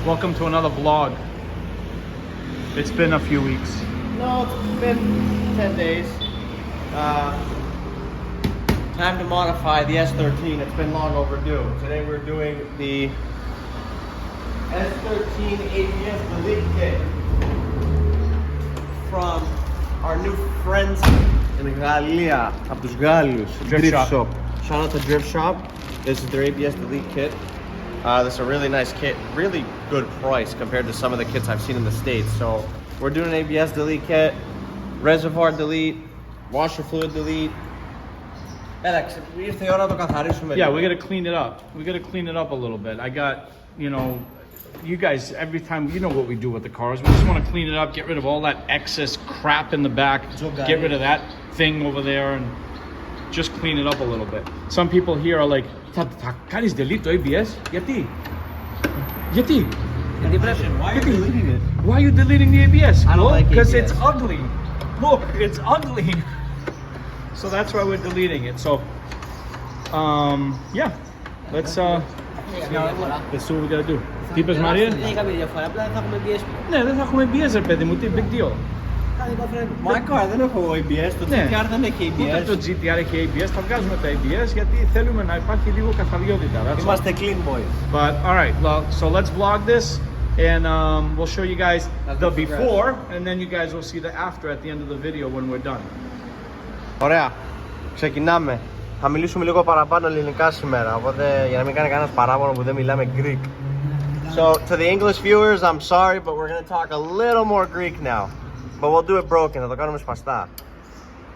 Welcome to another vlog. It's been a few weeks. No, it's been 10 days. Time to modify the S13. It's been long overdue. Today we're doing the S13 Abs Delete kit from our new friends in Γαλλία, από τους Γάλλους, Drift Shop. Shout out to Drift Shop. This is their ABS Delete kit. This is a really nice kit, really good price compared to some of the kits I've seen in the States. So we're doing an ABS Delete kit, reservoir delete, washer fluid delete. Yeah, we gotta clean it up. We gotta clean it up a little bit. I got, you guys, every time, you know what we do with the cars. We just want to clean it up, get rid of all that excess crap in the back, get rid of that thing over there, and just clean it up a little bit. Some people here are like, θα κάνεις delete το ABS? Γιατί? Why are you deleting it? Why are you deleting the ABS? I don't like because ABS. it's ugly. Look, it's ugly. So that's why we're deleting it. So, yeah, let's see what we gotta do. Τι είπες, Μαρία? Δεν είχαμε διαφορά, απλά δεν θα έχουμε ABS. Ναι, δεν θα έχουμε ABS, ρε παιδί μου, τι big deal. My car δεν έχω ABS, το GTR δεν έχει Ούτε ABS. το GTR έχει ABS, θα βγάζουμε τα ABS γιατί θέλουμε να υπάρχει λίγο καθαριότητα. Είμαστε clean boys. But all right, well, so let's vlog this and we'll show you guys the before and then you guys will see the after at the end of the video when we're done. Ωραία, ξεκινάμε. Θα μιλήσουμε λίγο παραπάνω ελληνικά σήμερα, οπότε για να μην κάνει κανένας παράπονο που δεν μιλάμε Greek. So, to the English viewers, I'm sorry, but we're going to talk a little more Greek now. But we'll do it broken, θα το κάνουμε σπαστά.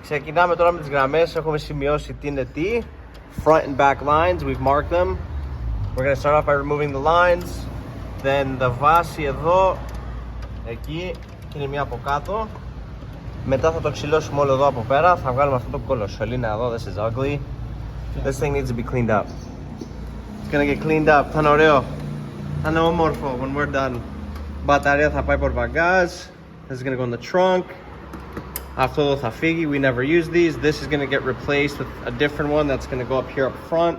Ξεκινάμε τώρα με τις γραμμές, έχουμε σημειώσει τι είναι τι. Front and back lines, we've marked them. We're going to start off by removing the lines. Then the βάση εδώ, εκεί, και είναι μία από κάτω. Μετά θα το ξυλώσουμε όλο εδώ από πέρα, θα βγάλουμε αυτό το κολοσσολίνα εδώ, this is ugly. This thing needs to be cleaned up. It's gonna get cleaned up, θα είναι ωραίο. Θα είναι όμορφο when we're done. Μπαταρία θα πάει πορμπαγκάζ. This is gonna go in the trunk. Αυτό εδώ θα φύγει, we never use these. This is gonna get replaced with a different one that's gonna go up here up front.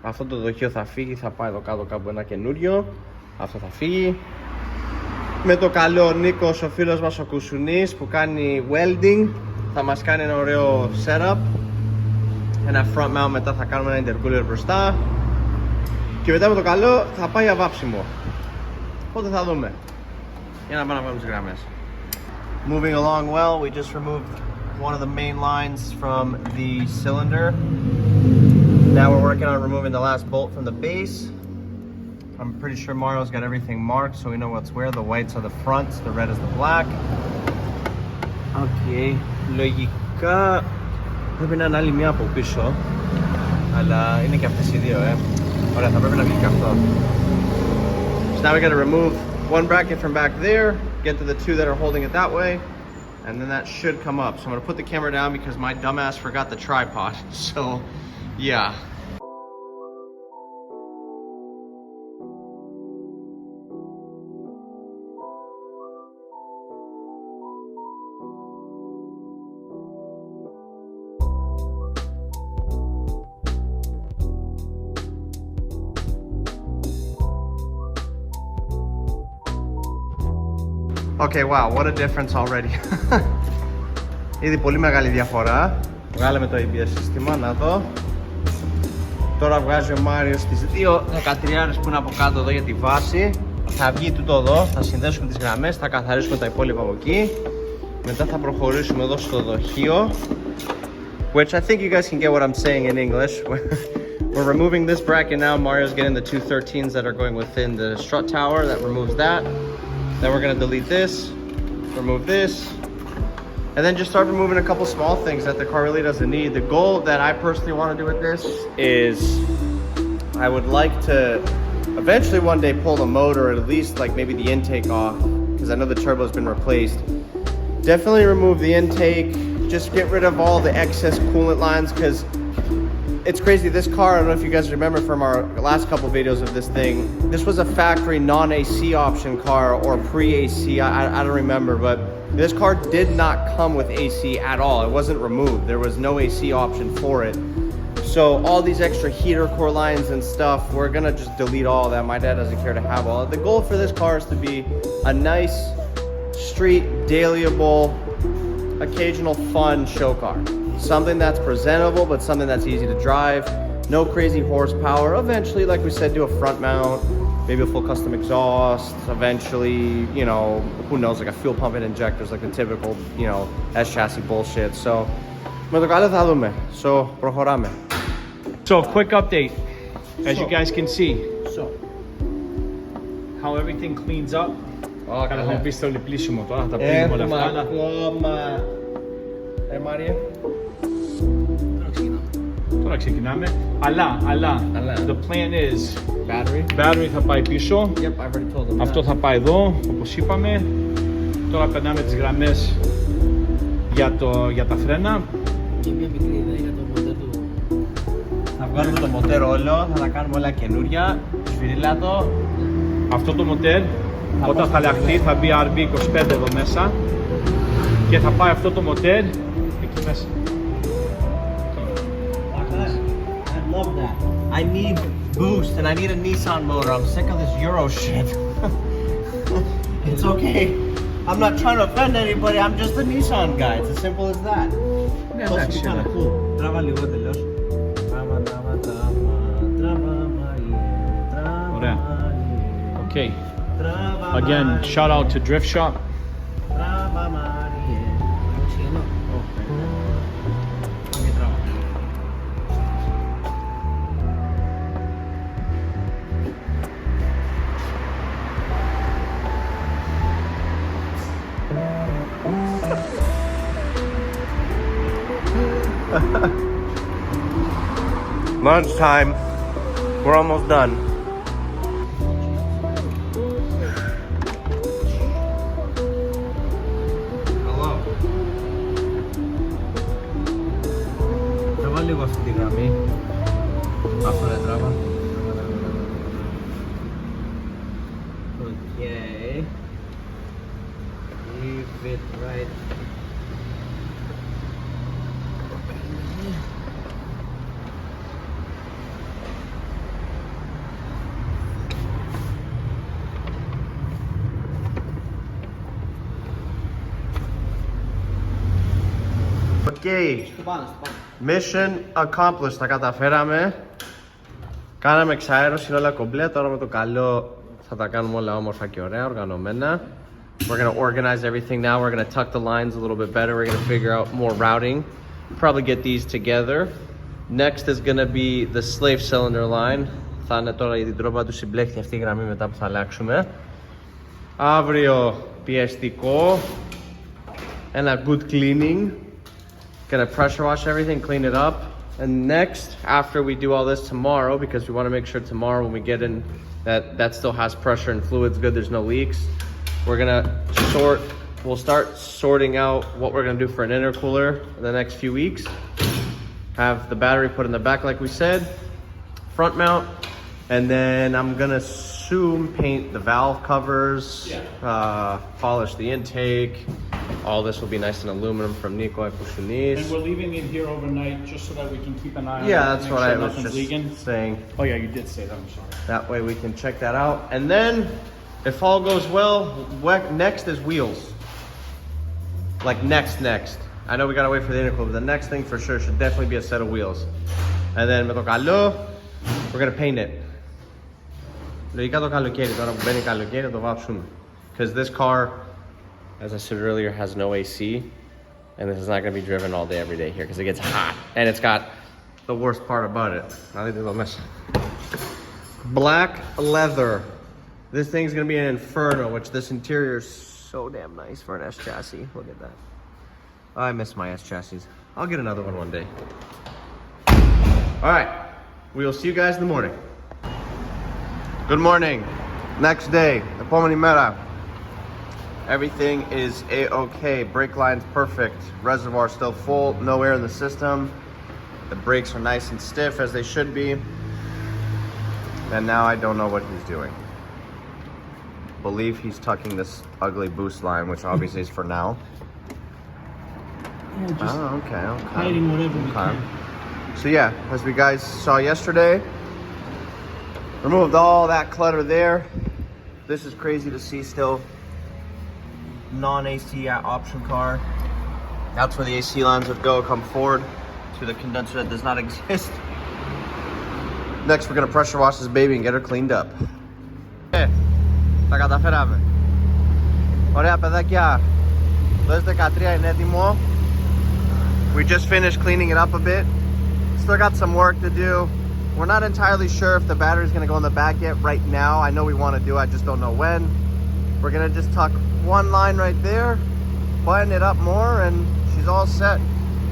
Αυτό το δοχείο θα φύγει, θα πάει εδώ κάτω κάπου ένα καινούριο. Αυτό θα φύγει. Με το καλό ο Νίκος, ο φίλος μας ο Κουσουνής που κάνει welding, θα μας κάνει ένα ωραίο setup. Ένα front mount, μετά θα κάνουμε ένα intercooler μπροστά. Και μετά με το καλό θα πάει αβάψιμο. Οπότε θα δούμε. Για να πάμε να βάλουμε τις γραμμές. Moving along well, we just removed one of the main lines from the cylinder. Now we're working on removing the last bolt from the base. I'm pretty sure Mario's got everything marked, so we know what's where. The whites are the front, the red is the black. Okay, λογικά πρέπει να είναι άλλη μία από πίσω, αλλά είναι και αυτές οι δύο, Ωραία, θα πρέπει να βγει και αυτό. So now we got to remove one bracket from back there, get to the two that are holding it that way, and then that should come up. So I'm going to put the camera down because my dumbass forgot the tripod. So, yeah. Okay, wow, what a difference already. Ήδη πολύ μεγάλη διαφορά. Βγάλαμε το ABS σύστημα, να δω. Τώρα βγάζει ο Μάριος τις δύο 13 που είναι από κάτω εδώ για τη βάση. Θα βγει τούτο εδώ, θα συνδέσουμε τις γραμμές, θα καθαρίσουμε τα υπόλοιπα από εκεί. Μετά θα προχωρήσουμε εδώ στο δοχείο. Which I think you guys can get what I'm saying in English. We're removing this bracket now. Mario's getting the two 13s that are going within the strut tower. That removes that. Then we're gonna delete this, remove this, and then just start removing a couple small things that the car really doesn't need. The goal that I personally want to do with this is I would like to eventually one day pull the motor, or at least like maybe the intake off, because I know the turbo has been replaced. Definitely remove the intake, just get rid of all the excess coolant lines, because it's crazy. This car, I don't know if you guys remember from our last couple videos of this thing, this was a factory non-AC option car or pre-AC, I don't remember, but this car did not come with AC at all. It wasn't removed. There was no AC option for it. So all these extra heater core lines and stuff, we're gonna just delete all of that. My dad doesn't care to have all of it. The goal for this car is to be a nice street, dailyable, occasional fun show car. Something that's presentable, but something that's easy to drive. No crazy horsepower. Eventually, like we said, do a front mount, maybe a full custom exhaust. Eventually, you know, who knows, like a fuel pump and injectors, like the typical, you know, S chassis bullshit. So, so προχωράμε. So, quick update. As you guys can see, how everything cleans up. Καλά, έχουμε πει στο λιπλίσιμο τώρα, θα τα πούμε όλα αυτά. Έχουμε ακόμα... Μάρια. Τώρα ξεκινάμε. Αλλά, the plan is, battery θα πάει πίσω. Yep, I've already told them Αυτό θα πάει εδώ, όπως είπαμε. Τώρα περνάμε τις γραμμές για τα φρένα. Και μια μικρή ιδέα για το μοντέρ του. Θα βγάλουμε το μοτέρ όλο, θα τα κάνουμε όλα καινούρια. Σφυρίλατο. Αυτό το μοντέρ, όταν θα λαχτεί, θα μπει RB25 εδώ μέσα. Και θα πάει αυτό το μοντέρ εκεί μέσα. I love that. I need boost and I need a Nissan motor. I'm sick of this Euro shit. It's okay. I'm not trying to offend anybody. I'm just a Nissan guy. It's as simple as that. Yeah, that's kind of cool. Τράβα λίγο τελειώς. Ωραία. Okay. Again, shout out to Drift Shop. Lunchtime. We're almost done. Hello. Τραβά λίγο αυτή τη γραμμή. Αυτό δεν τραβά. Okay. Leave it right. Okay. Mission accomplished. Τα καταφέραμε. Κάναμε εξαέρωση, είναι όλα κομπλέ. Τώρα με το καλό θα τα κάνουμε όλα όμορφα και ωραία, οργανωμένα. We're gonna organize everything now. We're gonna tuck the lines a little bit better. We're gonna figure out more routing. Probably get these together. Next is gonna be the slave cylinder line. Θα είναι τώρα η διτρόπα του συμπλέχτη αυτή η γραμμή μετά που θα αλλάξουμε. Αύριο πιεστικό. Ένα good cleaning. Gonna pressure wash everything, clean it up. And next, after we do all this tomorrow, because we want to make sure tomorrow when we get in that still has pressure and fluid's good, there's no leaks. We're gonna we'll start sorting out what we're gonna do for an intercooler in the next few weeks. Have the battery put in the back like we said, front mount, and then I'm gonna soon paint the valve covers, polish the intake. All this will be nice and aluminum from Nico and Pushunis. And we're leaving it here overnight just so that we can keep an eye on it. Yeah, that's what I was nothing's just leaking. saying. Oh yeah, you did say that, I'm sorry. That way we can check that out. And then, if all goes well, next is wheels. Like next. I know we gotta wait for the intercooler, but the next thing for sure should definitely be a set of wheels. And then, με το καλό, we're gonna paint it. Λογικά το καλοκαίρι, τώρα που μπαίνει καλοκαίρι, το βάψουμε. Because this car, as I said earlier, has no AC, and this is not going to be driven all day every day here because it gets hot, and it's got the worst part about it. Black leather. This thing's going to be an inferno, which this interior is so damn nice for an S chassis. Look at that. I miss my S chassis. I'll get another one day. All right, we will see you guys in the morning. Good morning. Next day. Επόμενη μέρα. Everything is a-okay. Brake line's perfect. Reservoir still full. No air in the system. The brakes are nice and stiff as they should be. And now I don't know what he's doing. Believe he's tucking this ugly boost line, which obviously is for now. Yeah, just Oh, okay. hiding whatever we can. So yeah, as we guys saw yesterday, removed all that clutter there. This is crazy to see still. Non-AC option car. That's where the AC lines would go, come forward to the condenser that does not exist. Next, we're gonna pressure wash this baby and get her cleaned up. Τα καταφέραμε. Ωραία παιδάκια. Το S13 είναι έτοιμο. We just finished cleaning it up a bit. Still got some work to do. We're not entirely sure if the battery's gonna go in the back yet right now. I know we wanna do it, I just don't know when. We're gonna just tuck one line right there, button it up more, and she's all set.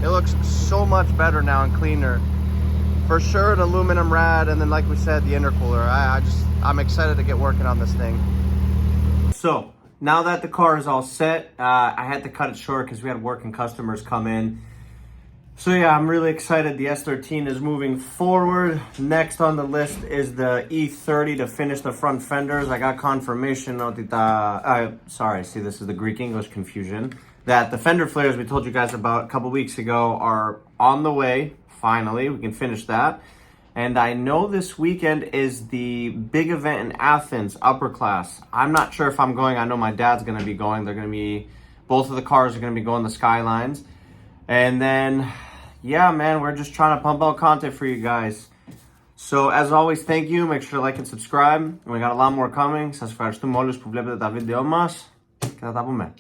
It looks so much better now and cleaner. For sure an aluminum rad, and then like we said, the intercooler. I'm excited to get working on this thing. So, now that the car is all set, I had to cut it short because we had working customers come in. So yeah, I'm really excited. The S13 is moving forward. Next on the list is the E30 to finish the front fenders. I got confirmation, sorry, see this is the Greek-English confusion, that the fender flares we told you guys about a couple weeks ago are on the way. Finally, we can finish that. And I know this weekend is the big event in Athens, upper class. I'm not sure if I'm going. I know my dad's gonna be going. Both of the cars are gonna be going the Skylines. And then, yeah, man, we're just trying to pump out content for you guys. So, as always, thank you. Make sure to like and subscribe. We got a lot more coming. Σας ευχαριστούμε όλους που βλέπετε τα βίντεο μας. Και θα τα πούμε.